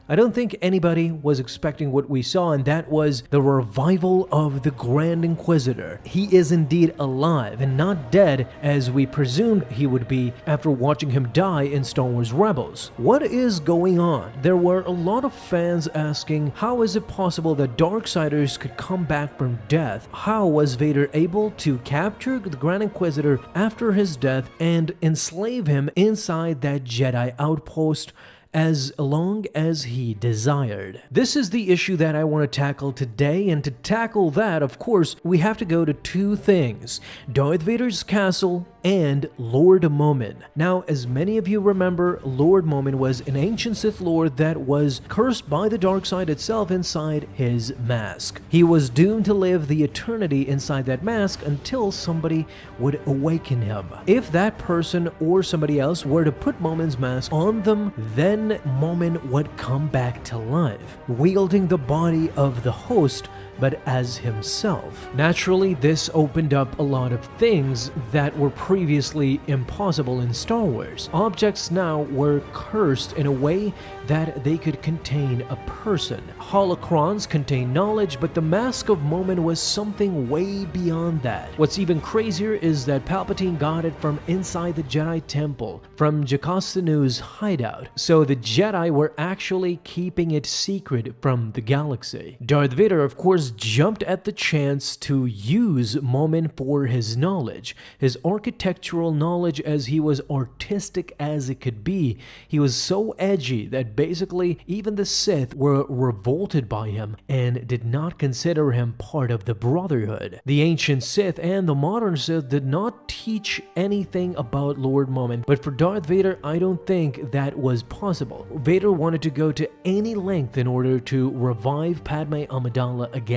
I don't think anybody was expecting what we saw, and that was the revival of the Grand Inquisitor. He is indeed alive and not dead as we presumed he would be after watching him die in Star Wars Rebels. What is going on? There were a lot of fans asking, how is it possible that Darksiders could come back from death? How was Vader able to capture the Grand Inquisitor after his death and enslave him inside that Jedi outpost as long as he desired? This is the issue that I want to tackle today, and to tackle that, of course, we have to go to two things: Darth Vader's castle and Lord Momin. Now, as many of you remember, Lord Momin was an ancient Sith Lord that was cursed by the dark side itself inside his mask. He was doomed to live the eternity inside that mask until somebody would awaken him. If that person or somebody else were to put Momin's mask on them, then Momin would come back to life, wielding the body of the host but as himself. Naturally, this opened up a lot of things that were previously impossible in Star Wars. Objects now were cursed in a way that they could contain a person. Holocrons contain knowledge, but the Mask of Momin was something way beyond that. What's even crazier is that Palpatine got it from inside the Jedi Temple, from Jakastanu's hideout, so the Jedi were actually keeping it secret from the galaxy. Darth Vader, of course, jumped at the chance to use Momin for his knowledge, his architectural knowledge, as he was artistic as it could be. He was so edgy that basically even the Sith were revolted by him and did not consider him part of the Brotherhood. The ancient Sith and the modern Sith did not teach anything about Lord Momin, but for Darth Vader, I don't think that was possible. Vader wanted to go to any length in order to revive Padme Amidala again,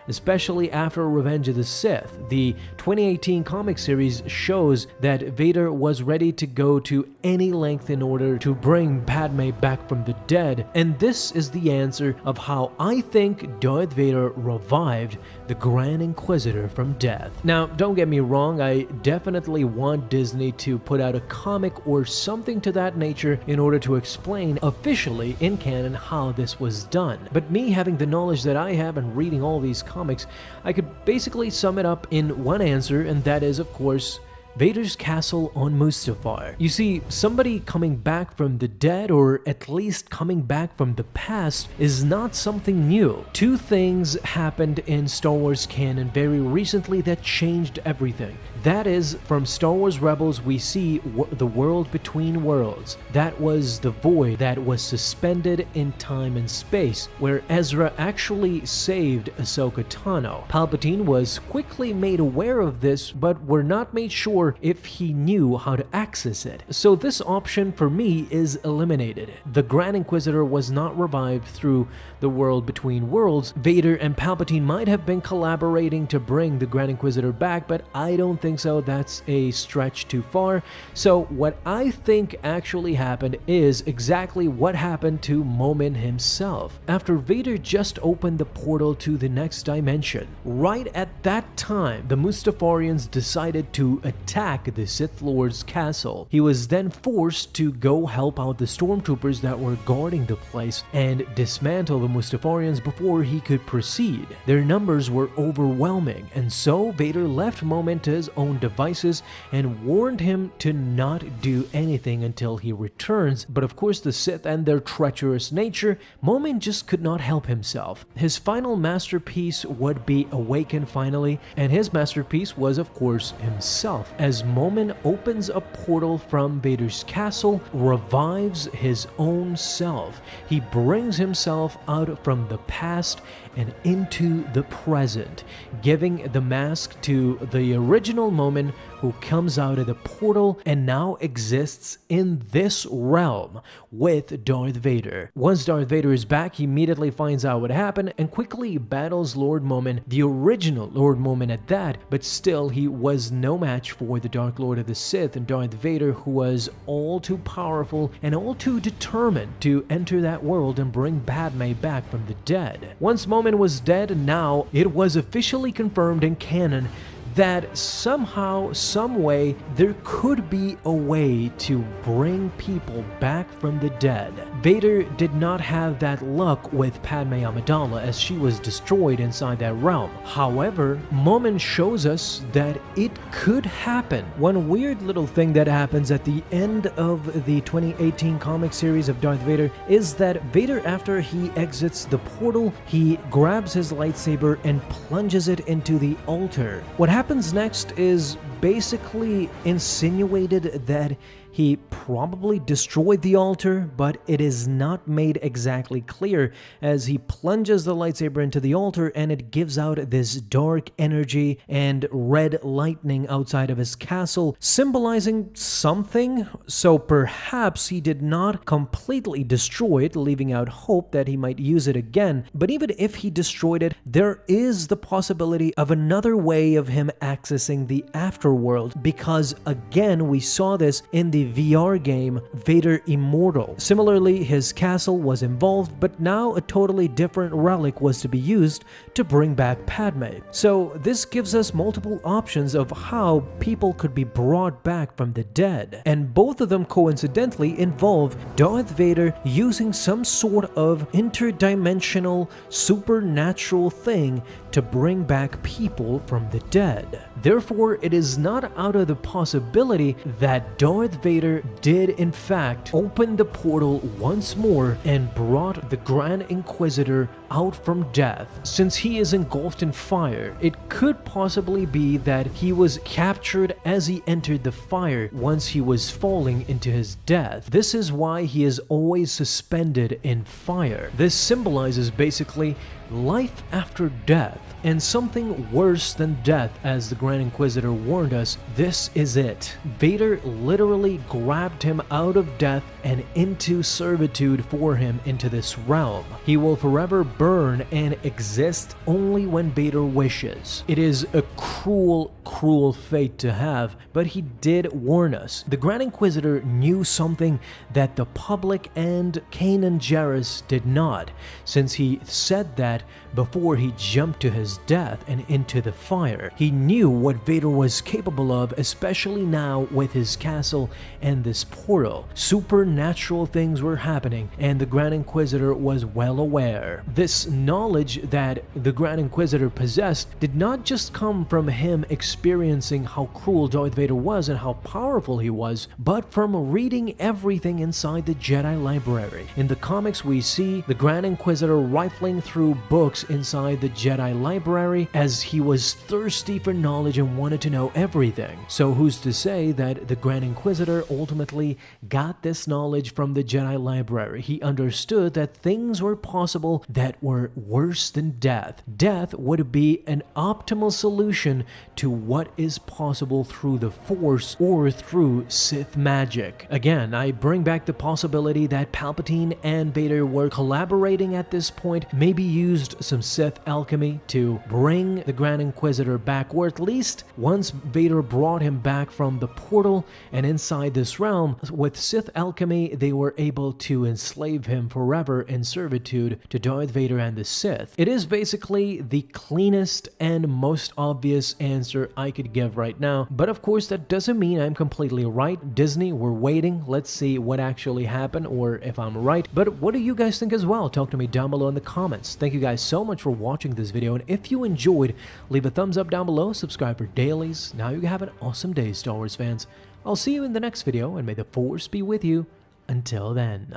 especially after Revenge of the Sith. The 2018 comic series shows that Vader was ready to go to any length in order to bring Padme back from the dead, and this is the answer of how I think Darth Vader revived the Grand Inquisitor from death. Now, don't get me wrong, I definitely want Disney to put out a comic or something to that nature in order to explain officially in canon how this was done. But me having the knowledge that I have and reading all these comics, I could basically sum it up in one answer, and that is, of course, Vader's castle on Mustafar. You see, somebody coming back from the dead, or at least coming back from the past, is not something new. Two things happened in Star Wars canon very recently that changed everything. That is, from Star Wars Rebels, we see the world between worlds. That was the void that was suspended in time and space, where Ezra actually saved Ahsoka Tano. Palpatine was quickly made aware of this, but were not made sure if he knew how to access it. So this option for me is eliminated. The Grand Inquisitor was not revived through the world between worlds. Vader and Palpatine might have been collaborating to bring the Grand Inquisitor back, but I don't think so. That's a stretch too far. So what I think actually happened is exactly what happened to Momin himself. After Vader just opened the portal to the next dimension, right at that time, the Mustafarians decided to attack the Sith Lord's castle. He was then forced to go help out the stormtroopers that were guarding the place and dismantle the Mustafarians before he could proceed. Their numbers were overwhelming, and so Vader left Momin to his own devices and warned him to not do anything until he returns. But of course, the Sith and their treacherous nature, Momin just could not help himself. His final masterpiece would be awakened finally, and his masterpiece was, of course, himself, as Momin opens a portal from Vader's castle, revives his own self. He brings himself out from the past and into the present, giving the mask to the original Momin, who comes out of the portal and now exists in this realm with Darth Vader. Once Darth Vader is back, he immediately finds out what happened and quickly battles Lord Momin, the original Lord Momin at that, but still he was no match for the Dark Lord of the Sith and Darth Vader, who was all too powerful and all too determined to enter that world and bring Padme back from the dead. Once Momin was dead, now it was officially confirmed in canon that somehow, some way, there could be a way to bring people back from the dead. Vader did not have that luck with Padme Amidala as she was destroyed inside that realm. However, Momin shows us that it could happen. One weird little thing that happens at the end of the 2018 comic series of Darth Vader is that Vader, after he exits the portal, he grabs his lightsaber and plunges it into the altar. What happens next is basically insinuated that he probably destroyed the altar, but it is not made exactly clear as he plunges the lightsaber into the altar and it gives out this dark energy and red lightning outside of his castle, symbolizing something. So perhaps he did not completely destroy it, leaving out hope that he might use it again. But even if he destroyed it, there is the possibility of another way of him accessing the afterworld, because again, we saw this in the VR game Vader Immortal. Similarly, his castle was involved, but now a totally different relic was to be used to bring back Padme. So this gives us multiple options of how people could be brought back from the dead, and both of them coincidentally involve Darth Vader using some sort of interdimensional supernatural thing to bring back people from the dead. Therefore, it is not out of the possibility that Darth Vader did in fact open the portal once more and brought the Grand Inquisitor out from death. Since he is engulfed in fire, it could possibly be that he was captured as he entered the fire once he was falling into his death. This is why he is always suspended in fire. This symbolizes basically life after death, and something worse than death, as the Grand Inquisitor warned us. This is it. Vader literally grabbed him out of death and into servitude for him into this realm. He will forever burn and exist only when Vader wishes. It is a cruel, cruel fate to have, but he did warn us. The Grand Inquisitor knew something that the public and Kanan Jarrus did not, since he said that before he jumped to his death and into the fire. He knew what Vader was capable of, especially now with his castle and this portal. Supernatural things were happening, and the Grand Inquisitor was well aware. This knowledge that the Grand Inquisitor possessed did not just come from him experiencing how cruel Darth Vader was and how powerful he was, but from reading everything inside the Jedi library. In the comics, we see the Grand Inquisitor rifling through books inside the Jedi library as he was thirsty for knowledge and wanted to know everything. So who's to say that the Grand Inquisitor ultimately got this knowledge from the Jedi library? He understood that things were possible that were worse than death. Death would be an optimal solution to what is possible through the Force or through Sith magic. Again, I bring back the possibility that Palpatine and Vader were collaborating at this point, maybe used some Sith alchemy to bring the Grand Inquisitor back, or at least once Vader brought him back from the portal and inside this realm, with Sith alchemy they were able to enslave him forever in servitude to Darth Vader and the Sith. It is basically the cleanest and most obvious answer I could give right now, but of course that doesn't mean I'm completely right. Disney, we're waiting. Let's see what actually happened or if I'm right. But what do you guys think as well? Talk to me down below in the comments. Thank you guys so much for watching this video, and if you enjoyed, leave a thumbs up down below, subscribe for dailies. Now you have an awesome day, Star Wars fans. I'll see you in the next video, and may the Force be with you until then.